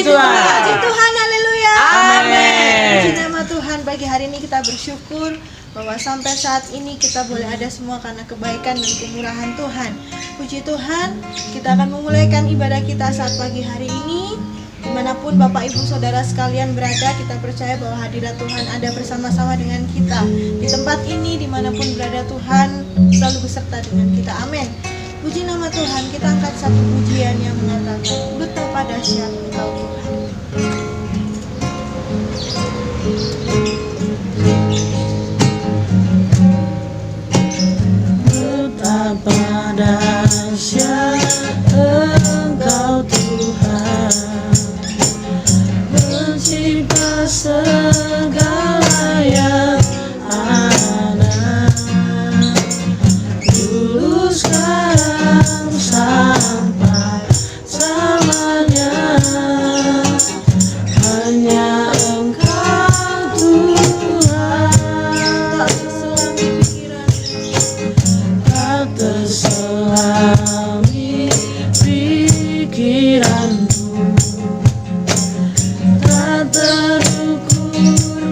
Tuhan. Puji Tuhan, haleluya. Amin. Puji nama Tuhan, pagi hari ini kita bersyukur bahwa sampai saat ini kita boleh ada semua karena kebaikan dan kemurahan Tuhan. Puji Tuhan, kita akan memulaikan ibadah kita saat pagi hari ini. Dimanapun Bapak Ibu Saudara sekalian berada, kita percaya bahwa hadirat Tuhan ada bersama-sama dengan kita. Di tempat ini, dimanapun berada, Tuhan selalu beserta dengan kita. Amin. Puji nama Tuhan, kita angkat satu pujian yang mengatakan, betapa dahsyat Engkau Tuhan. Betapa dahsyat Engkau Tuhan, mencipta segala yang ada, dulu sekarang sampai selamanya. Hanya Engkau Tuhan, tak terselami pikiranmu, tak terukur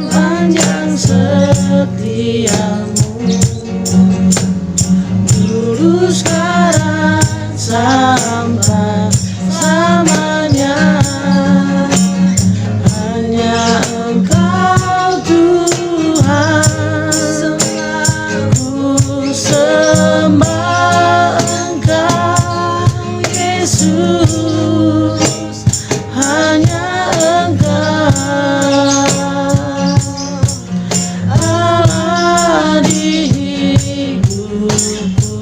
panjang setiamu, dulu sekarang sampai selamanya. Hanya Engkau Tuhan, ku sembah Engkau Yesus. Hanya Engkau Allah di hidupku,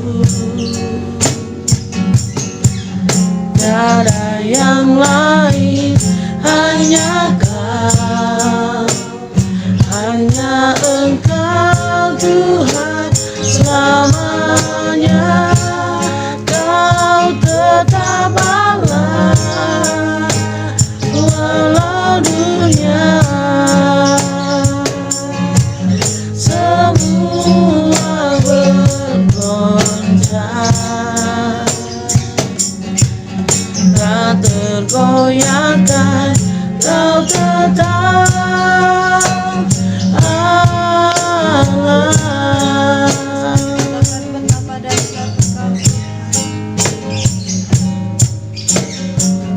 tiada yang lain, hanya Kau, hanya Engkau Tuhan selamanya. Kau tetap Allah walau dunia semua bergoncang, tak tergoyahkan. Kau tetap Allah. Betapa dahsyat Engkau Tuhan.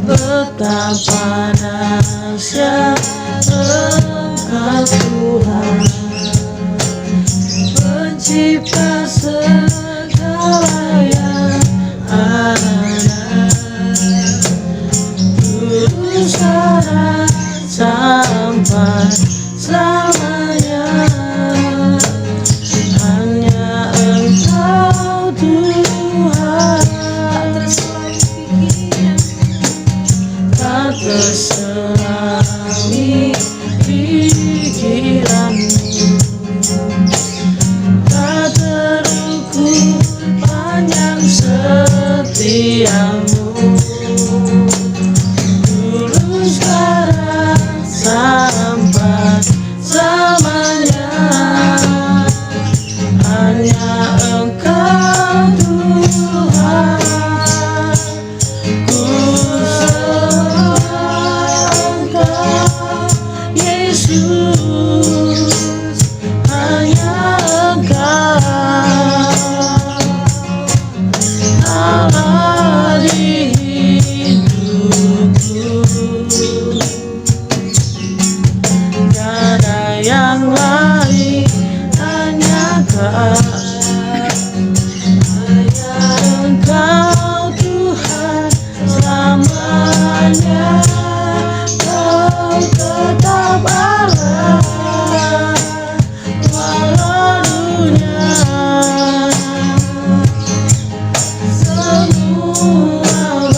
Betapa dahsyat Engkau Tuhan, pencipta segala yang ada, dulu sekarang sampai selamanya. Hanya Engkau Tuhan, tak terselami pikiranmu, tak terukur panjang setiamu, dulu sekarang sampai selamanya. Hanya Engkau Tuhan, ku sembah Engkau Yesus. Hanya Engkau Allah di hidupku, tiada yang lain, hanya Kau, hanya Engkau Tuhan selamanya. Kau tetap Allah walau dunia semua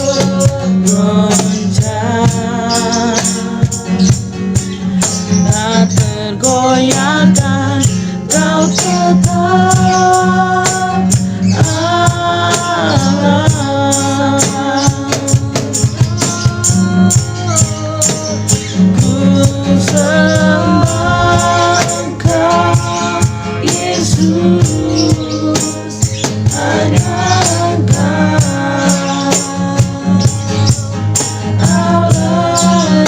bergoncang, tak tergoyahkan. Kau tetap Allah. Ku sembah Engkau Yesus. Hanya Engkau Allah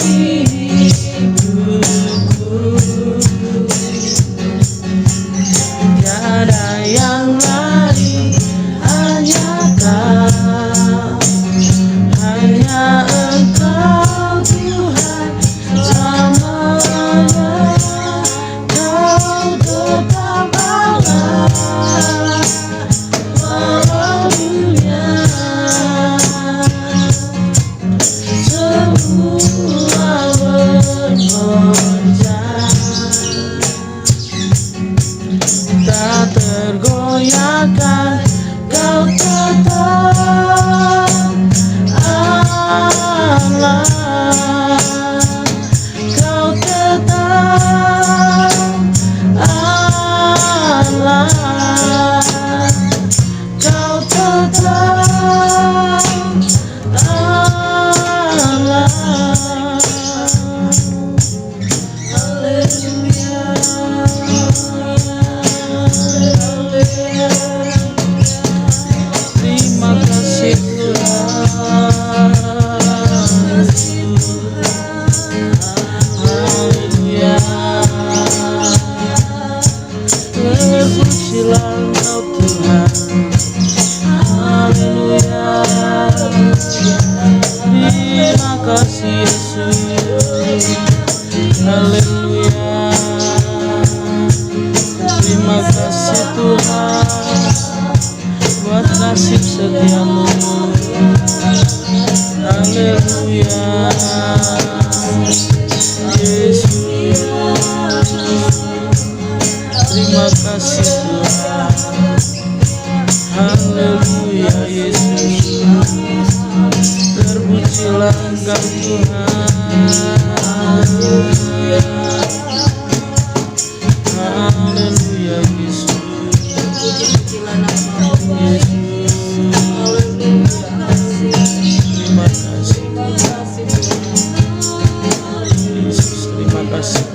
Terpujilah Engkau Tuhan. Haleluya. Terima kasih Yesus. Haleluya. Terima kasih Tuhan buat nasib setiamu. Haleluya. Yesus, terima kasih Tuhan. Haleluya Yesus. Terpujilah Engkau Tuhan. Haleluya. Haleluya Yesus. Terima kasih Yesus. Terima kasih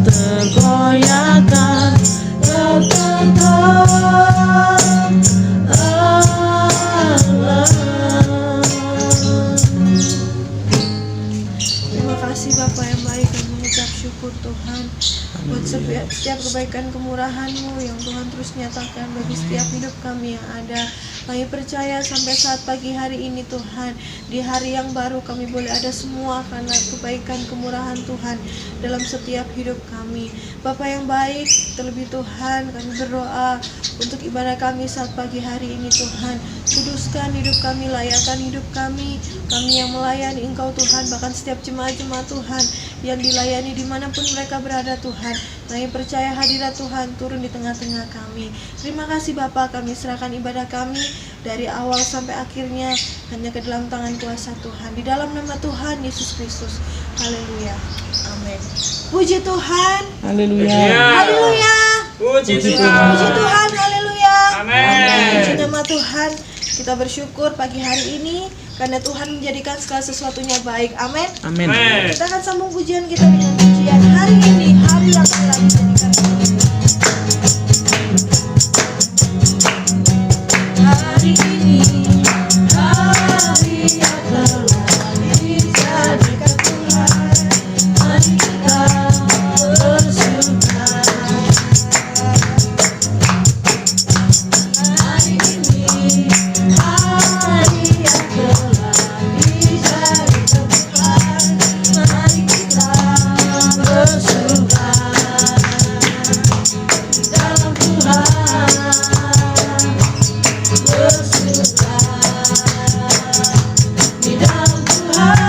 tergoyahkan, kau tetap Allah. Terima kasih Bapa yang baik, dan mengucap syukur Tuhan buat setiap kebaikan kemurahan-Mu yang Tuhan terus nyatakan bagi setiap hidup kami yang ada. Kami percaya sampai saat pagi hari ini Tuhan, di hari yang baru kami boleh ada semua karena kebaikan kemurahan Tuhan dalam setiap hidup kami. Bapa yang baik, terlebih Tuhan kami berdoa untuk ibadah kami saat pagi hari ini Tuhan. Kuduskan hidup kami, layakkan hidup kami yang melayani Engkau Tuhan, bahkan setiap jemaat-jemaat Tuhan yang dilayani dimanapun mereka berada Tuhan. Kami percaya hadirat Tuhan turun di tengah-tengah kami. Terima kasih Bapa, kami serahkan ibadah kami dari awal sampai akhirnya hanya ke dalam tangan kuasa Tuhan. Di dalam nama Tuhan Yesus Kristus. Haleluya. Amin. Puji Tuhan. Haleluya. Haleluya. Puji Puji Tuhan. Tuhan. Haleluya. Amin. Puji nama Tuhan. Kita bersyukur pagi hari ini karena Tuhan menjadikan segala sesuatunya baik. Amin. Amin. Amin. Kita akan sambung pujian kita dengan pujian hari ini, hari yang telah dijadikan baik. Hari ini, hari yang telah dijadikan Tuhan. Mari kita bersuka. Hari ini, hari yang telah dijadikan Tuhan. Mari kita bersuka dalam Tuhan. Bersuka di dalam Tuhan.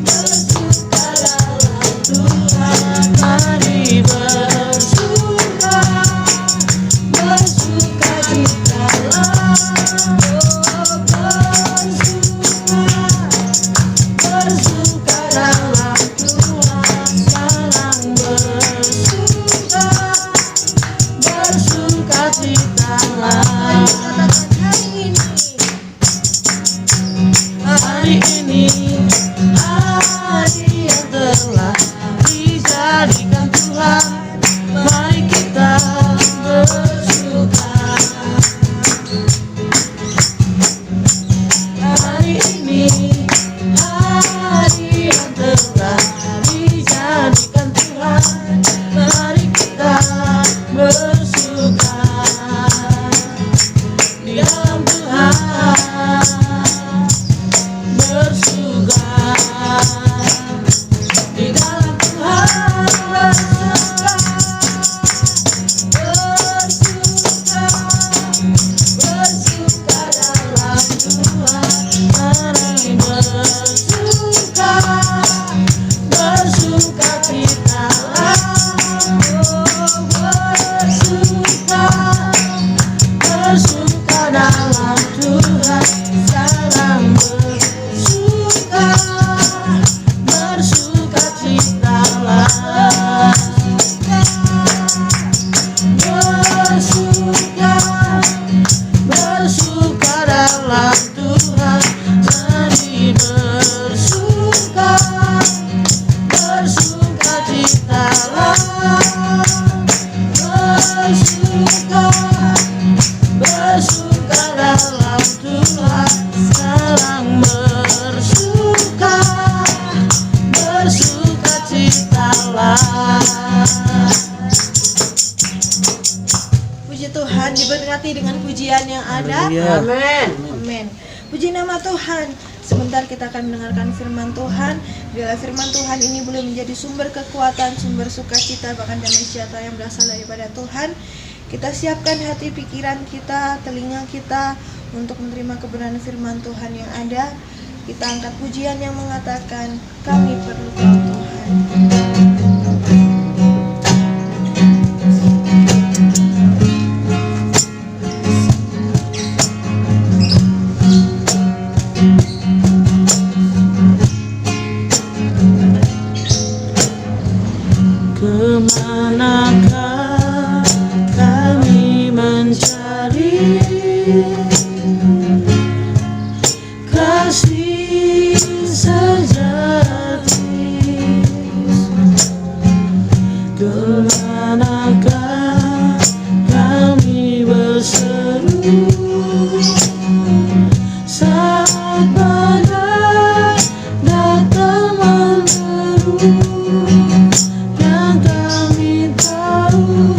Bersuka dalam Tuhan. Mari bersuka, bersuka citalah. Bersuka dalam Tuhan. Sekarang bersuka, bersuka citalah. bersuka, bersuka dalam Tuhan. Sekarang bersuka, bersuka citalah. Puji Tuhan, diberkati dengan pujian yang ada. Amin. Amin. Puji nama Tuhan. Sebentar kita akan mendengarkan firman Tuhan. Bila firman Tuhan ini boleh menjadi sumber kekuatan, sumber sukacita, bahkan damai sejahtera yang berasal daripada Tuhan, kita siapkan hati pikiran kita, telinga kita untuk menerima kebenaran firman Tuhan yang ada. Kita angkat pujian yang mengatakan, kami perlu Kau Tuhan. Kemanakah kami mencari kasih sejati? Kemanakah kami berseru saat badai datang menderu? Yang kami tahu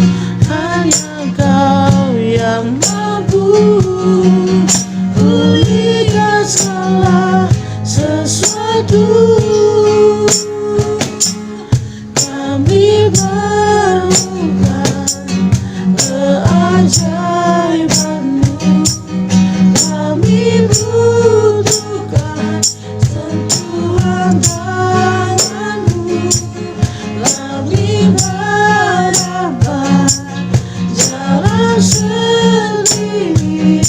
hanya Kau yang mampu pulihkan segala sesuatu. Kami perlukan keajaiban-Mu, kami butuhkan sentuhan tangan-Mu. Kami berdapat jalan sendiri,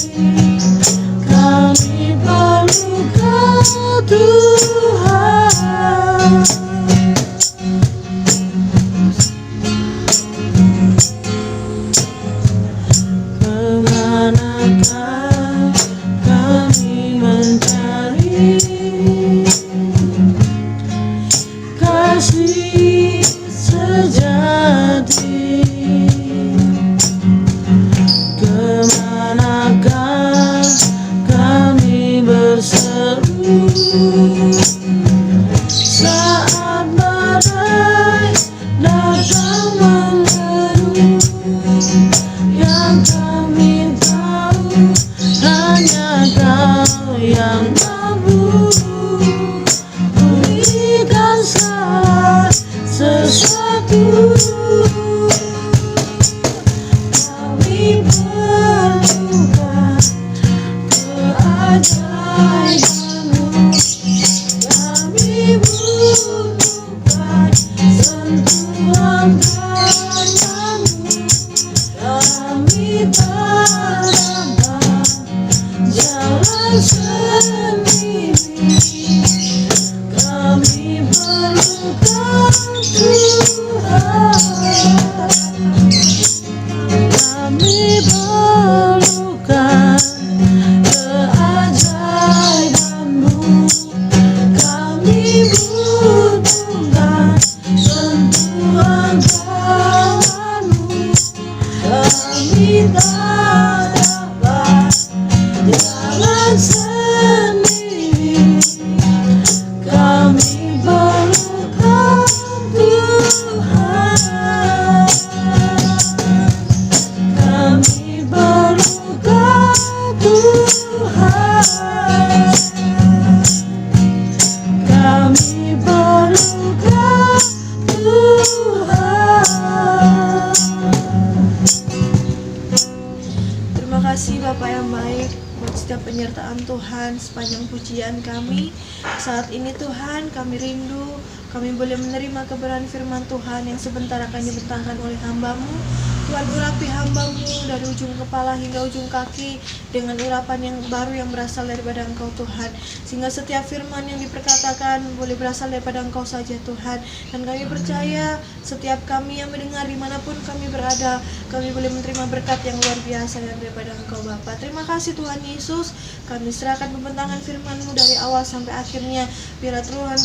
kami perlu Kau Tuhan. Kemanakah kami mencari kasih sejati? Kemanakah kami berseru saat badai datang menderu? Yang kami tahu hanya Kau yang mampu pulihkan segala sesuatu. Kami perlukan keajaiban-Mu, kami butuhkan sentuhan tangan-Mu. Kami berdapat jalan sendiri, kami perlukan Tuhan. Kami perlukan keajaiban-Mu, kami butuhkan sentuhan tangan-Mu. Kami tak dapat jalan sendiri, kami perlukan Tuhan. Kami perlukan Tuhan. Kami perlukan Tuhan. Terima kasih Bapak yang baik buat setiap penyertaan Tuhan sepanjang pujian kami. Saat ini Tuhan, kami rindu kami boleh menerima kebenaran firman Tuhan yang sebentar akan dibentangkan oleh hamba-Mu. Tuhan, urapi hamba-Mu dari ujung kepala hingga ujung kaki dengan urapan yang baru yang berasal daripada Engkau Tuhan, sehingga setiap firman yang diperkatakan boleh berasal daripada Engkau saja Tuhan. Dan kami percaya setiap kami yang mendengar dimanapun kami berada, kami boleh menerima berkat yang luar biasa daripada Engkau Bapa. Terima kasih Tuhan Yesus, kami serahkan pembentangan firman-Mu dari awal sampai akhirnya. Biarlah Tuhan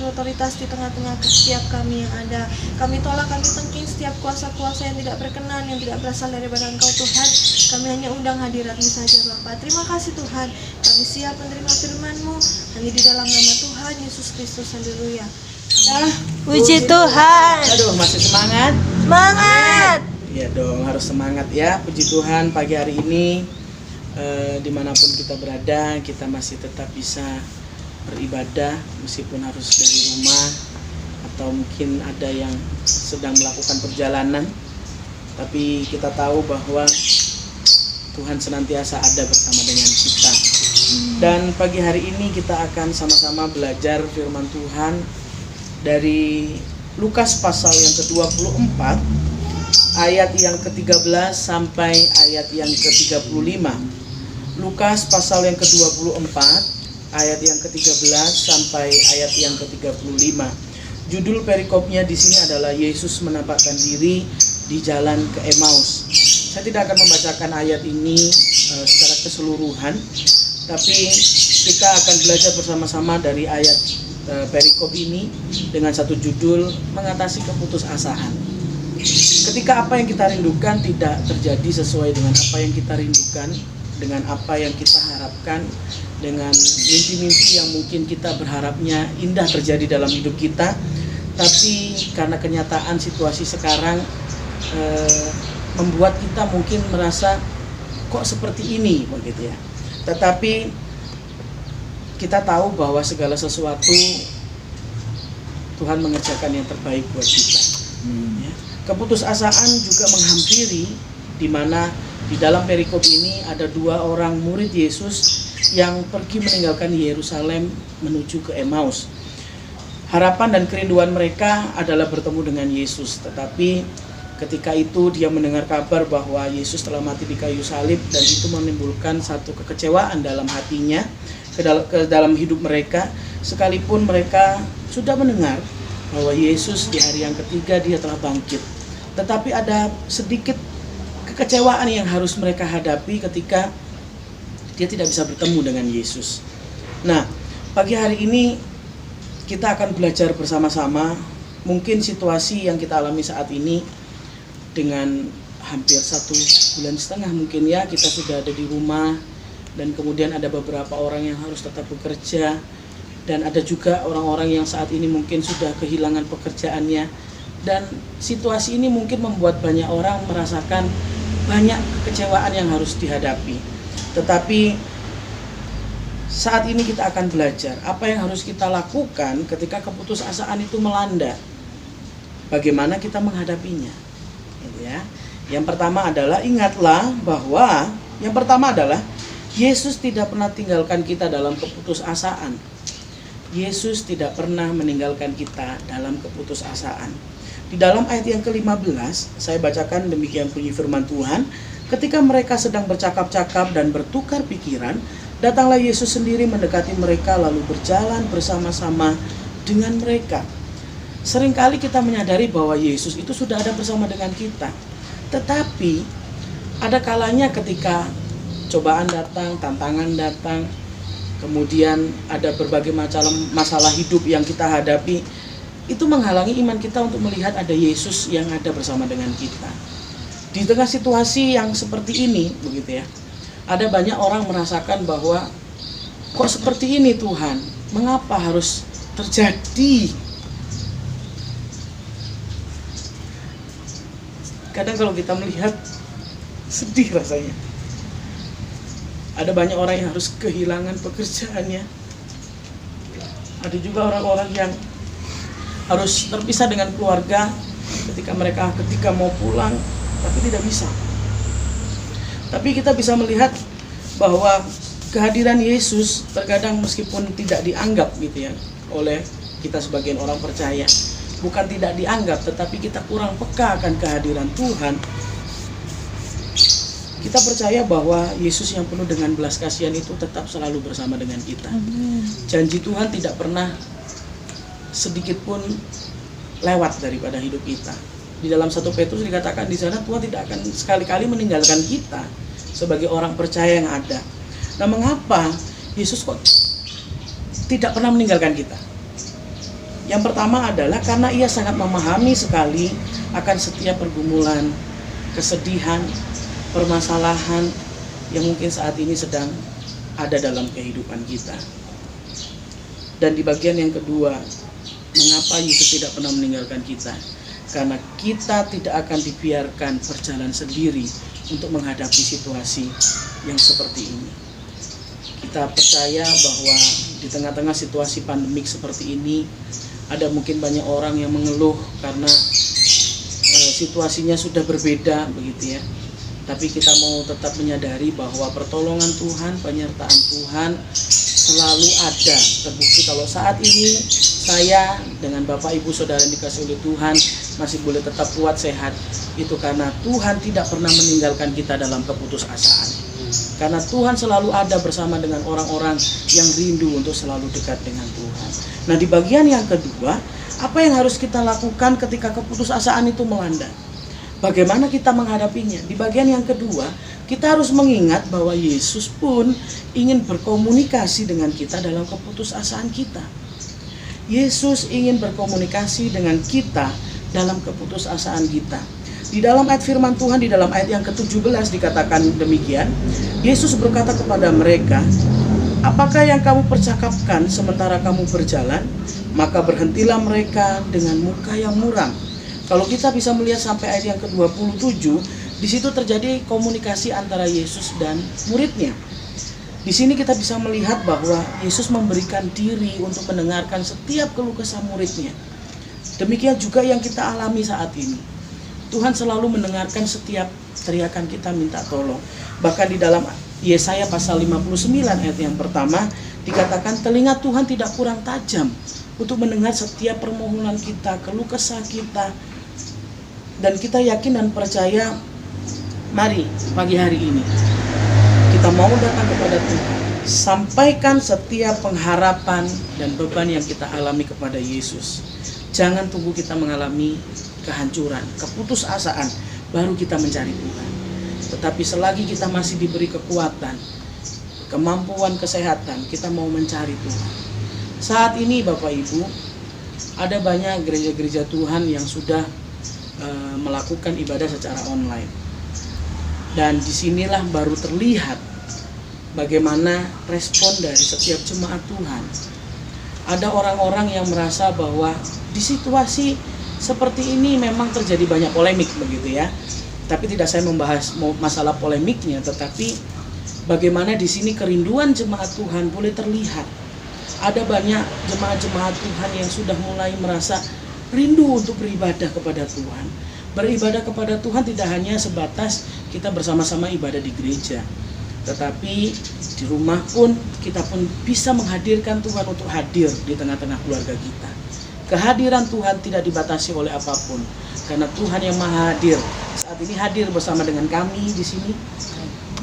otoritas di tengah-tengah setiap kami yang ada. Kami tolak, kami tengking setiap kuasa-kuasa yang tidak berkenan berkenan, yang tidak berasal daripada Engkau Tuhan. Kami hanya undang hadirat-Mu saja Bapa. Terima kasih Tuhan, kami siap menerima firman-Mu hanya di dalam nama Tuhan Yesus Kristus. Haleluya. Puji Tuhan. Aduh, masih semangat? Semangat. Iya dong, harus semangat ya. Puji Tuhan, pagi hari ini dimanapun kita berada, kita masih tetap bisa beribadah meskipun harus dari rumah atau mungkin ada yang sedang melakukan perjalanan. Tapi kita tahu bahwa Tuhan senantiasa ada bersama dengan kita. Dan pagi hari ini kita akan sama-sama belajar firman Tuhan dari Lukas pasal yang ke-24 ayat yang ke-13 sampai ayat yang ke-35. Lukas pasal yang ke-24 ayat yang ke-13 sampai ayat yang ke-35. Judul perikopnya di sini adalah Yesus menampakkan diri di jalan ke Emmaus. Saya tidak akan membacakan ayat ini secara keseluruhan, tapi kita akan belajar bersama-sama dari ayat perikop ini dengan satu judul, mengatasi keputusasaan. Ketika apa yang kita rindukan tidak terjadi sesuai dengan apa yang kita rindukan, dengan apa yang kita harapkan, dengan mimpi-mimpi yang mungkin kita berharapnya indah terjadi dalam hidup kita, tapi karena kenyataan situasi sekarang membuat kita mungkin merasa kok seperti ini begitu ya. Tetapi kita tahu bahwa segala sesuatu Tuhan mengerjakan yang terbaik buat kita. Ya. Keputusasaan juga menghampiri, di mana di dalam perikop ini ada dua orang murid Yesus yang pergi meninggalkan Yerusalem menuju ke Emmaus. Harapan dan kerinduan mereka adalah bertemu dengan Yesus, tetapi ketika itu dia mendengar kabar bahwa Yesus telah mati di kayu salib, dan itu menimbulkan satu kekecewaan dalam hatinya, ke dalam hidup mereka, sekalipun mereka sudah mendengar bahwa Yesus di hari yang ketiga dia telah bangkit. Tetapi ada sedikit kekecewaan yang harus mereka hadapi ketika dia tidak bisa bertemu dengan Yesus. Nah, pagi hari ini kita akan belajar bersama-sama mungkin situasi yang kita alami saat ini dengan hampir 1,5 bulan mungkin ya, kita sudah ada di rumah, dan kemudian ada beberapa orang yang harus tetap bekerja, dan ada juga orang-orang yang saat ini mungkin sudah kehilangan pekerjaannya, dan situasi ini mungkin membuat banyak orang merasakan banyak kekecewaan yang harus dihadapi. Tetapi saat ini kita akan belajar apa yang harus kita lakukan ketika keputusasaan itu melanda, bagaimana kita menghadapinya. Ya. Yang pertama adalah ingatlah bahwa Yesus tidak pernah tinggalkan kita dalam keputusasaan. Yesus tidak pernah meninggalkan kita dalam keputusasaan. Di dalam ayat yang ke-15, saya bacakan demikian bunyi firman Tuhan. Ketika mereka sedang bercakap-cakap dan bertukar pikiran, datanglah Yesus sendiri mendekati mereka lalu berjalan bersama-sama dengan mereka. Seringkali kita menyadari bahwa Yesus itu sudah ada bersama dengan kita. Tetapi ada kalanya ketika cobaan datang, tantangan datang, kemudian ada berbagai macam masalah hidup yang kita hadapi, itu menghalangi iman kita untuk melihat ada Yesus yang ada bersama dengan kita. Di tengah situasi yang seperti ini, begitu ya, ada banyak orang merasakan bahwa kok seperti ini Tuhan, mengapa harus terjadi? Kadang kalau kita melihat, sedih rasanya. Ada banyak orang yang harus kehilangan pekerjaannya. Ada juga orang-orang yang harus terpisah dengan keluarga ketika mau pulang, tapi tidak bisa. Tapi kita bisa melihat bahwa kehadiran Yesus terkadang meskipun tidak dianggap gitu ya oleh kita sebagian orang percaya, bukan tidak dianggap, tetapi kita kurang peka akan kehadiran Tuhan. Kita percaya bahwa Yesus yang penuh dengan belas kasihan itu tetap selalu bersama dengan kita. Janji Tuhan tidak pernah sedikit pun lewat daripada hidup kita. Di dalam 1 Petrus dikatakan di sana Tuhan tidak akan sekali-kali meninggalkan kita sebagai orang percaya yang ada. Nah, mengapa Yesus kok tidak pernah meninggalkan kita? Yang pertama adalah karena Ia sangat memahami sekali akan setiap pergumulan, kesedihan, permasalahan yang mungkin saat ini sedang ada dalam kehidupan kita. Dan di bagian yang kedua, mengapa Yesus tidak pernah meninggalkan kita? Karena kita tidak akan dibiarkan berjalan sendiri untuk menghadapi situasi yang seperti ini. Kita percaya bahwa di tengah-tengah situasi pandemik seperti ini, ada mungkin banyak orang yang mengeluh karena situasinya sudah berbeda begitu ya. Tapi kita mau tetap menyadari bahwa pertolongan Tuhan, penyertaan Tuhan selalu ada. Terbukti kalau saat ini saya dengan Bapak Ibu Saudara yang dikasihi oleh Tuhan masih boleh tetap kuat sehat, itu karena Tuhan tidak pernah meninggalkan kita dalam keputusasaan. Karena Tuhan selalu ada bersama dengan orang-orang yang rindu untuk selalu dekat dengan Tuhan. Nah, di bagian yang kedua, apa yang harus kita lakukan ketika keputusasaan itu melanda? Bagaimana kita menghadapinya? Di bagian yang kedua, kita harus mengingat bahwa Yesus pun ingin berkomunikasi dengan kita dalam keputusasaan kita. Yesus ingin berkomunikasi dengan kita dalam keputusasaan kita. Di dalam ayat firman Tuhan, di dalam ayat yang ke-17 dikatakan demikian, Yesus berkata kepada mereka, "Apakah yang kamu percakapkan sementara kamu berjalan? Maka berhentilah mereka dengan muka yang muram." Kalau kita bisa melihat sampai ayat yang ke-27, di situ terjadi komunikasi antara Yesus dan muridnya. Di sini kita bisa melihat bahwa Yesus memberikan diri untuk mendengarkan setiap keluh kesah muridnya. Demikian juga yang kita alami saat ini. Tuhan selalu mendengarkan setiap teriakan kita minta tolong. Bahkan di dalam Yesaya pasal 59 ayat yang pertama dikatakan, telinga Tuhan tidak kurang tajam untuk mendengar setiap permohonan kita, keluh kesah kita. Dan kita yakin dan percaya, mari pagi hari ini kita mau datang kepada Tuhan, sampaikan setiap pengharapan dan beban yang kita alami kepada Yesus. Jangan tunggu kita mengalami kehancuran, keputusasaan, baru kita mencari Tuhan. Tetapi selagi kita masih diberi kekuatan, kemampuan, kesehatan, kita mau mencari Tuhan. Saat ini Bapak Ibu, ada banyak gereja-gereja Tuhan yang sudah melakukan ibadah secara online. Dan disinilah baru terlihat bagaimana respon dari setiap jemaat Tuhan. Ada orang-orang yang merasa bahwa di situasi seperti ini memang terjadi banyak polemik begitu ya. Tapi tidak saya membahas masalah polemiknya, tetapi bagaimana di sini kerinduan jemaat Tuhan boleh terlihat. Ada banyak jemaat-jemaat Tuhan yang sudah mulai merasa rindu untuk beribadah kepada Tuhan. Beribadah kepada Tuhan tidak hanya sebatas kita bersama-sama ibadah di gereja, tetapi di rumah pun kita pun bisa menghadirkan Tuhan untuk hadir di tengah-tengah keluarga kita. Kehadiran Tuhan tidak dibatasi oleh apapun, karena Tuhan yang Maha Hadir saat ini hadir bersama dengan kami di sini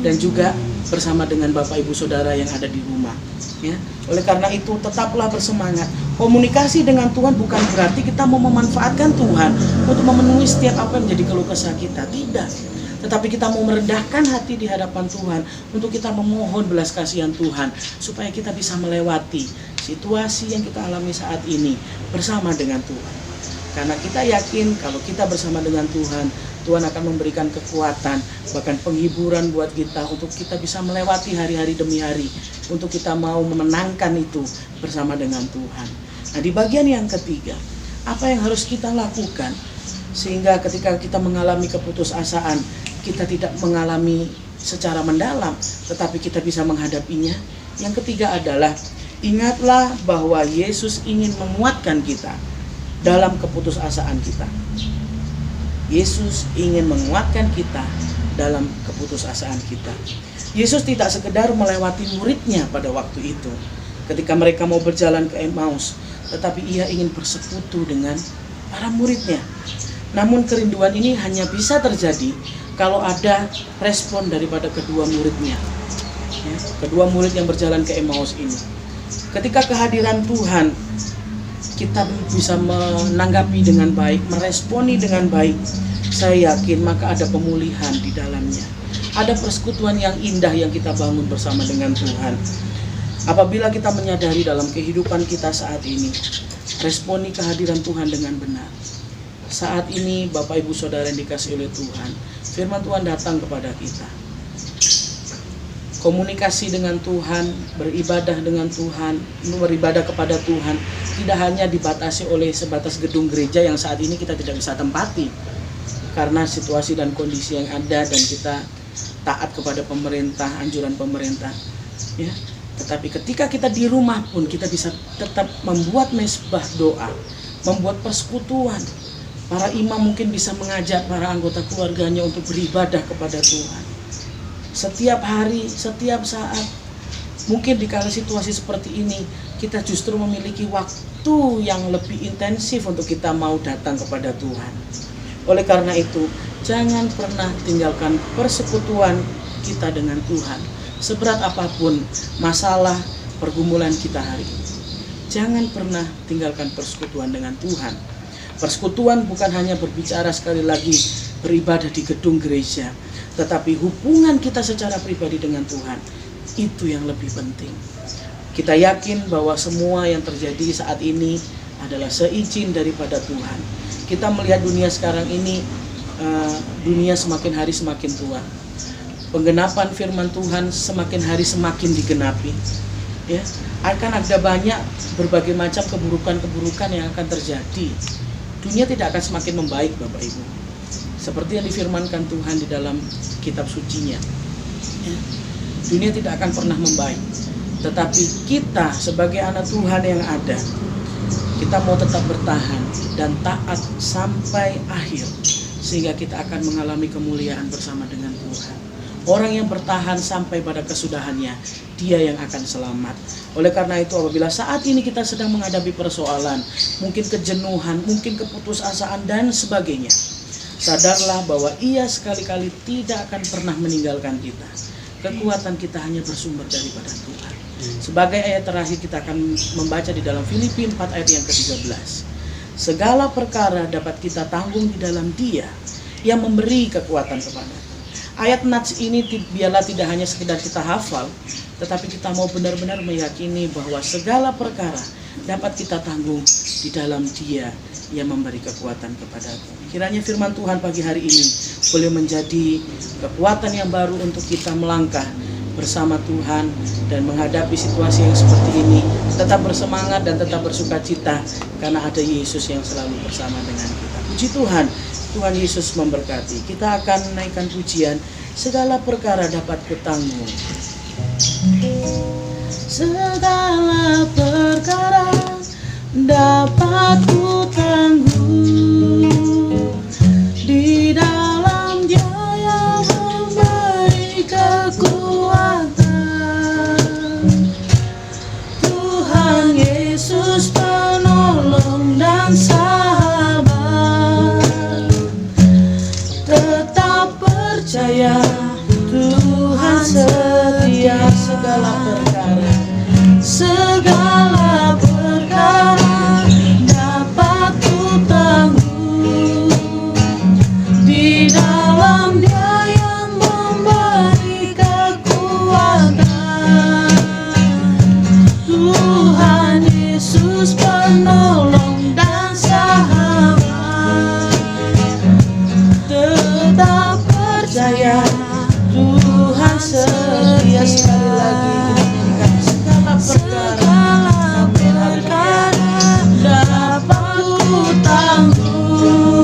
dan juga bersama dengan Bapak Ibu Saudara yang ada di rumah. Ya, oleh karena itu tetaplah bersemangat. Komunikasi dengan Tuhan bukan berarti kita mau memanfaatkan Tuhan untuk memenuhi setiap apa yang menjadi keluh kesah kita, tidak. Tetapi kita mau merendahkan hati di hadapan Tuhan untuk kita memohon belas kasihan Tuhan supaya kita bisa melewati situasi yang kita alami saat ini bersama dengan Tuhan. Karena kita yakin kalau kita bersama dengan Tuhan, Tuhan akan memberikan kekuatan, bahkan penghiburan buat kita untuk kita bisa melewati hari-hari demi hari, untuk kita mau memenangkan itu bersama dengan Tuhan. Nah, di bagian yang ketiga, apa yang harus kita lakukan sehingga ketika kita mengalami keputusasaan, kita tidak mengalami secara mendalam, tetapi kita bisa menghadapinya. Yang ketiga adalah, ingatlah bahwa Yesus ingin menguatkan kita dalam keputusasaan kita. Yesus ingin menguatkan kita dalam keputusasaan kita. Yesus tidak sekedar melewati muridnya pada waktu itu ketika mereka mau berjalan ke Emmaus, tetapi ia ingin bersekutu dengan para muridnya. Namun kerinduan ini hanya bisa terjadi kalau ada respon daripada kedua muridnya. Ya, kedua murid yang berjalan ke Emmaus ini. Ketika kehadiran Tuhan, kita bisa menanggapi dengan baik, meresponi dengan baik, saya yakin maka ada pemulihan di dalamnya. Ada persekutuan yang indah yang kita bangun bersama dengan Tuhan. Apabila kita menyadari dalam kehidupan kita saat ini, responi kehadiran Tuhan dengan benar. Saat ini Bapak Ibu Saudara yang dikasihi oleh Tuhan, firman Tuhan datang kepada kita. Komunikasi dengan Tuhan, beribadah dengan Tuhan, beribadah kepada Tuhan tidak hanya dibatasi oleh sebatas gedung gereja yang saat ini kita tidak bisa tempati karena situasi dan kondisi yang ada, dan kita taat kepada pemerintah, anjuran pemerintah, ya. Tetapi ketika kita di rumah pun kita bisa tetap membuat mesbah doa, membuat persekutuan. Para imam mungkin bisa mengajak para anggota keluarganya untuk beribadah kepada Tuhan. Setiap hari, setiap saat. Mungkin di kala situasi seperti ini, kita justru memiliki waktu yang lebih intensif untuk kita mau datang kepada Tuhan. Oleh karena itu, jangan pernah tinggalkan persekutuan kita dengan Tuhan. Seberat apapun masalah pergumulan kita hari ini, jangan pernah tinggalkan persekutuan dengan Tuhan. Persekutuan bukan hanya berbicara sekali lagi beribadah di gedung gereja, tetapi hubungan kita secara pribadi dengan Tuhan, itu yang lebih penting. Kita yakin bahwa semua yang terjadi saat ini adalah seizin daripada Tuhan. Kita melihat dunia sekarang ini, dunia semakin hari semakin tua. Penggenapan firman Tuhan semakin hari semakin digenapi. Ya, akan ada banyak berbagai macam keburukan-keburukan yang akan terjadi. Dunia tidak akan semakin membaik, Bapak Ibu. Seperti yang difirmankan Tuhan di dalam kitab sucinya. Ya, dunia tidak akan pernah membaik. Tetapi kita sebagai anak Tuhan yang ada, kita mau tetap bertahan dan taat sampai akhir, sehingga kita akan mengalami kemuliaan bersama dengan Tuhan. Orang yang bertahan sampai pada kesudahannya, dia yang akan selamat. Oleh karena itu, apabila saat ini kita sedang menghadapi persoalan, mungkin kejenuhan, mungkin keputusasaan dan sebagainya, sadarlah bahwa Ia sekali-kali tidak akan pernah meninggalkan kita. Kekuatan kita hanya bersumber daripada Tuhan. Sebagai ayat terakhir kita akan membaca di dalam Filipi 4 ayat yang ke-13. Segala perkara dapat kita tanggung di dalam Dia yang memberi kekuatan kepada kita. Ayat nats ini biarlah tidak hanya sekedar kita hafal, tetapi kita mau benar-benar meyakini bahwa segala perkara dapat kita tanggung di dalam Dia yang memberi kekuatan kepada kita. Kiranya firman Tuhan pagi hari ini boleh menjadi kekuatan yang baru untuk kita melangkah bersama Tuhan dan menghadapi situasi yang seperti ini, tetap bersemangat dan tetap bersukacita karena ada Yesus yang selalu bersama dengan kita. Puji Tuhan, Tuhan Yesus memberkati. Kita akan menaikkan pujian, segala perkara dapat kutanggung. Segala perkara dapat kutanggung di dalam Dia yang memberi kekuatan. Tuhan Yesus penolong dan sahabat, tetap percaya Tuhan setia. Segala perkara dapat kutanggung di dalam Dia yang memberi kekuatan. Tuhan Yesus penolong dan sahabat, tetap percaya Tuhan setia. Sekali lagi segala perkara dapat kutanggung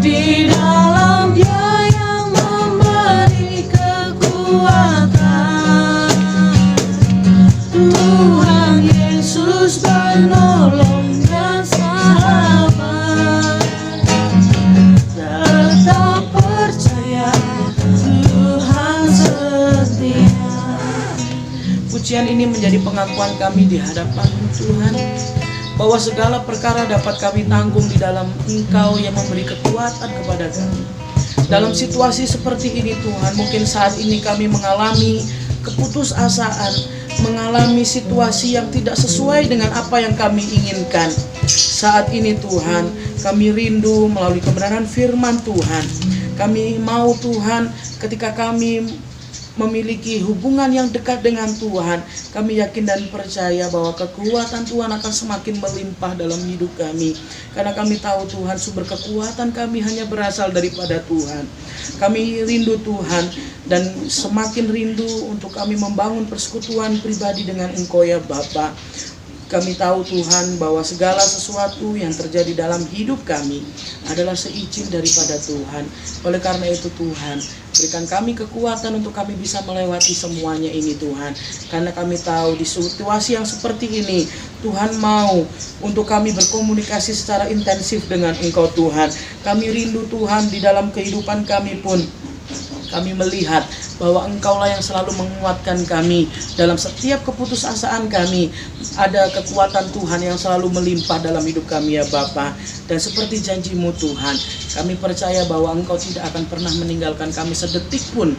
di dalam Dia yang memberi kekuatan. Tuhan Yesus penolong dan sahabat, tetap percaya Tuhan setia. Pujian ini menjadi pengakuan kami di hadapan Tuhan bahwa segala perkara dapat kami tanggung di dalam Engkau yang memberi kekuatan kepada kami. Dalam situasi seperti ini Tuhan, mungkin saat ini kami mengalami keputusasaan, mengalami situasi yang tidak sesuai dengan apa yang kami inginkan. Saat ini Tuhan, kami rindu melalui kebenaran firman Tuhan. Kami mau Tuhan, ketika kami memiliki hubungan yang dekat dengan Tuhan, kami yakin dan percaya bahwa kekuatan Tuhan akan semakin melimpah dalam hidup kami. Karena kami tahu Tuhan, sumber kekuatan kami hanya berasal daripada Tuhan. Kami rindu Tuhan, dan semakin rindu untuk kami membangun persekutuan pribadi dengan Engkau ya Bapa. Kami tahu Tuhan bahwa segala sesuatu yang terjadi dalam hidup kami adalah seizin daripada Tuhan. Oleh karena itu Tuhan, berikan kami kekuatan untuk kami bisa melewati semuanya ini Tuhan. Karena kami tahu di situasi yang seperti ini, Tuhan mau untuk kami berkomunikasi secara intensif dengan Engkau Tuhan. Kami rindu Tuhan, di dalam kehidupan kami pun kami melihat bahwa Engkaulah yang selalu menguatkan kami dalam setiap keputusasaan kami. Ada kekuatan Tuhan yang selalu melimpah dalam hidup kami ya Bapa. Dan seperti janji-Mu Tuhan, kami percaya bahwa Engkau tidak akan pernah meninggalkan kami sedetik pun,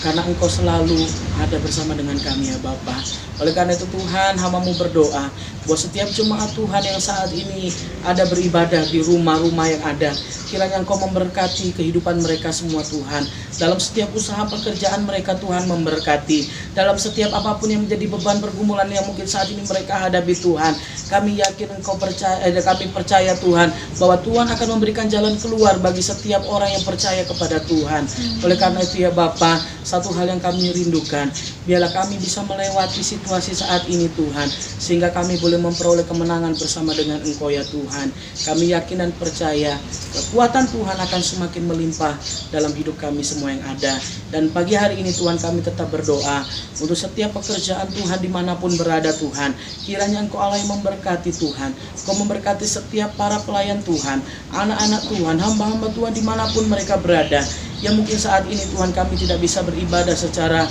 karena Engkau selalu ada bersama dengan kami ya Bapa. Oleh karena itu Tuhan, hamba-Mu berdoa bahwa setiap jemaat Tuhan yang saat ini ada beribadah di rumah-rumah yang ada, kiranya Engkau memberkati kehidupan mereka semua Tuhan. Dalam setiap usaha pekerjaan mereka Tuhan memberkati. Dalam setiap apapun yang menjadi beban pergumulan yang mungkin saat ini mereka hadapi Tuhan, kami yakin kami percaya Tuhan bahwa Tuhan akan memberikan jalan keluar bagi setiap orang yang percaya kepada Tuhan. Oleh karena itu ya Bapa, satu hal yang kami rindukan, biarlah kami bisa melewati situasi saat ini Tuhan, sehingga kami boleh memperoleh kemenangan bersama dengan Engkau ya Tuhan. Kami yakin dan percaya kekuatan Tuhan akan semakin melimpah dalam hidup kami semua yang ada. Dan pagi hari ini Tuhan, kami tetap berdoa untuk setiap pekerjaan Tuhan dimanapun berada Tuhan. Kiranya Engkau Allah yang memberkati Tuhan. Engkau memberkati setiap para pelayan Tuhan, anak-anak Tuhan, hamba-hamba Tuhan dimanapun mereka berada. Yang mungkin saat ini Tuhan kami tidak bisa beribadah secara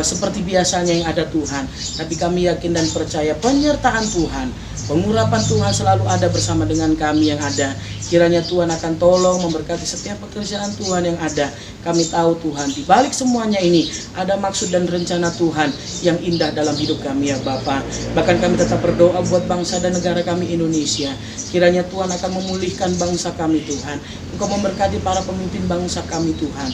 seperti biasanya yang ada Tuhan. Tapi kami yakin dan percaya penyertaan Tuhan, pengurapan Tuhan selalu ada bersama dengan kami yang ada. Kiranya Tuhan akan tolong memberkati setiap pekerjaan Tuhan yang ada. Kami tahu Tuhan, di balik semuanya ini ada maksud dan rencana Tuhan yang indah dalam hidup kami ya Bapa. Bahkan kami tetap berdoa buat bangsa dan negara kami Indonesia. Kiranya Tuhan akan memulihkan bangsa kami Tuhan. Engkau memberkati para pemimpin bangsa kami Tuhan.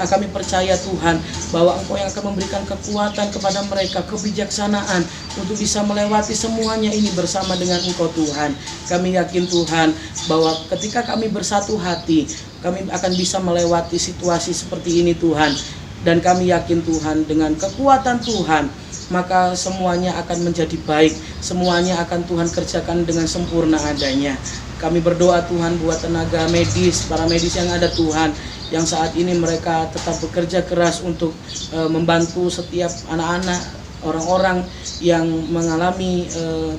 Kami percaya Tuhan bahwa Engkau yang akan memberikan kekuatan kepada mereka, kebijaksanaan untuk bisa melewati semuanya ini bersama dengan Engkau Tuhan. Kami yakin Tuhan bahwa ketika kami bersatu hati, kami akan bisa melewati situasi seperti ini Tuhan. Dan kami yakin Tuhan, dengan kekuatan Tuhan, maka semuanya akan menjadi baik. Semuanya akan Tuhan kerjakan dengan sempurna adanya. Kami berdoa Tuhan buat tenaga medis, para medis yang ada Tuhan, yang saat ini mereka tetap bekerja keras untuk membantu setiap anak-anak, orang-orang yang mengalami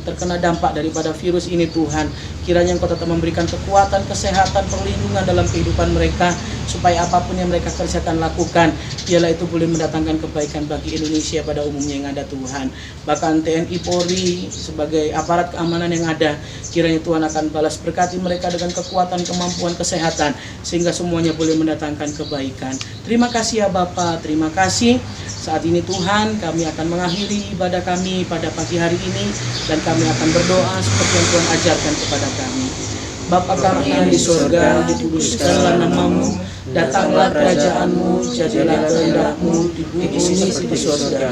terkena dampak daripada virus ini Tuhan. Kiranya Engkau tetap memberikan kekuatan, kesehatan, perlindungan dalam kehidupan mereka, supaya apapun yang mereka kerjakan, lakukan, biarlah itu boleh mendatangkan kebaikan bagi Indonesia pada umumnya yang ada Tuhan. Bahkan TNI Polri sebagai aparat keamanan yang ada, kiranya Tuhan akan balas berkati mereka dengan kekuatan, kemampuan, kesehatan, sehingga semuanya boleh mendatangkan kebaikan. Terima kasih ya Bapa, terima kasih. Saat ini Tuhan, kami akan mengakhiri ibadah kami pada pagi hari ini, dan kami akan berdoa seperti yang Tuhan ajarkan kepada kami. Bapa kami yang di surga, dikuduskanlah nama-Mu, datanglah kerajaan-Mu, jadilah kehendak-Mu di bumi seperti di surga.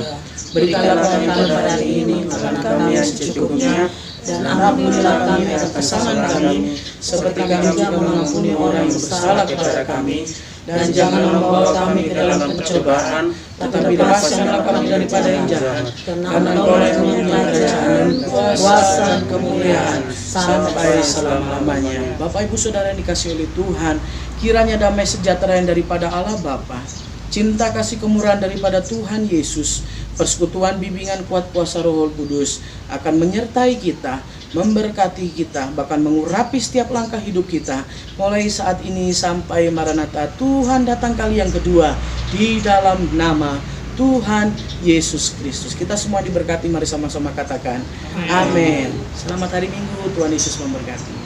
Berikanlah kami pada hari ini makan kami yang secukupnya, dan ampunilah kami atas kesalahan kami, seperti kami juga mengampuni orang yang bersalah kepada kami. Dan jangan membawa kami ke dalam pencobaan, tetapi lepaskanlah kami daripada yang jahat. Karena Engkau yang mempunyai kerajaan, kuasa, dan kemuliaan sampai selama-lamanya. Bapak Ibu Saudara yang dikasihi oleh Tuhan, kiranya damai sejahtera yang daripada Allah Bapa, cinta kasih kemurahan daripada Tuhan Yesus, persekutuan bimbingan kuat kuasa Roh Kudus akan menyertai kita, memberkati kita, bahkan mengurapi setiap langkah hidup kita, mulai saat ini sampai Maranatha Tuhan datang kali yang kedua, di dalam nama Tuhan Yesus Kristus. Kita semua diberkati, mari sama-sama katakan amin. Selamat hari Minggu, Tuhan Yesus memberkati.